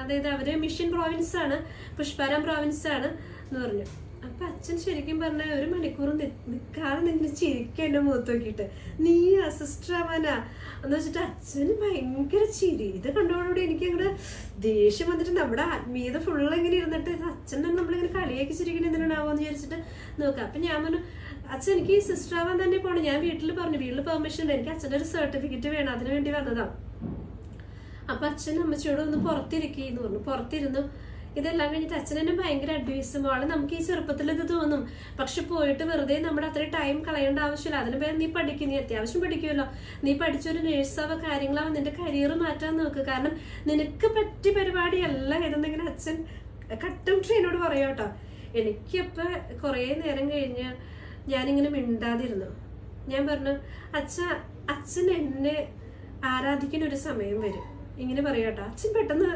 അതായത് അവര് mission province ആണ്, പുഷ്പാരം പ്രോവിൻസ് ആണ് എന്ന് പറഞ്ഞു. അപ്പൊ അച്ഛൻ ശരിക്കും പറഞ്ഞ 1 മണിക്കൂർ നിൽക്കാതെ നിന്ന് ചിരിക്കും എന്റെ മുഖത്ത് നോക്കിയിട്ട്, നീ സിസ്റ്റർ ആവാനാ എന്ന് വെച്ചിട്ട് അച്ഛന് ഭയങ്കര ചിരി. ഇത് കണ്ടോടുകൂടി എനിക്ക് അങ്ങനെ ദേഷ്യം വന്നിട്ട് നമ്മുടെ ആത്മീയത ഫുള്ള് ഇങ്ങനെ ഇരുന്നിട്ട് അച്ഛൻ നമ്മളിങ്ങനെ കളിയാക്കി ചിരിക്കണം എന്തിനാവോന്ന് വിചാരിച്ചിട്ട് നോക്കാം. അപ്പൊ ഞാൻ പറഞ്ഞു, അച്ഛൻ എനിക്ക് സിസ്റ്റർ ആവാൻ തന്നെ പോണം. ഞാൻ വീട്ടിൽ പറഞ്ഞു, വീട്ടിൽ പെർമിഷൻ ഉണ്ട്, എനിക്ക് അച്ഛൻ്റെ ഒരു സർട്ടിഫിക്കറ്റ് വേണം, അതിനു വേണ്ടി വന്നതാ. അപ്പൊ അച്ഛൻ അമ്മച്ചിയോട് ഒന്ന് പുറത്തിരിക്കുന്നു പറഞ്ഞു. പുറത്തിരുന്നു. ഇതെല്ലാം കഴിഞ്ഞിട്ട് അച്ഛൻ എന്നെ ഭയങ്കര അഡ്വൈസ്, മോളെ നമുക്ക് ഈ ചെറുപ്പത്തിൽ ഇത് തോന്നും, പക്ഷെ പോയിട്ട് വെറുതെ നമ്മുടെ അത്രയും ടൈം കളയേണ്ട ആവശ്യമില്ല, അതിന് പേര് നീ പഠിക്കും, നീ അത്യാവശ്യം പഠിക്കുമല്ലോ, നീ പഠിച്ചൊരു നേഴ്സാവോ കാര്യങ്ങളാവോ നിന്റെ കരിയർ മാറ്റാൻ നോക്ക്, കാരണം നിനക്ക് പറ്റിയ പരിപാടിയല്ല ഇതെന്നിങ്ങനെ അച്ഛൻ കട്ടും ട്രെയിനോട് പറയാം കേട്ടോ. എനിക്കപ്പോ കുറെ നേരം കഴിഞ്ഞ് ഞാനിങ്ങനെ മിണ്ടാതിരുന്നു. ഞാൻ പറഞ്ഞു, അച്ഛൻ എന്നെ ആരാധിക്കുന്ന ഒരു സമയം വരും, ഇങ്ങനെ പറയാട്ടോ. അച്ഛൻ പെട്ടെന്ന്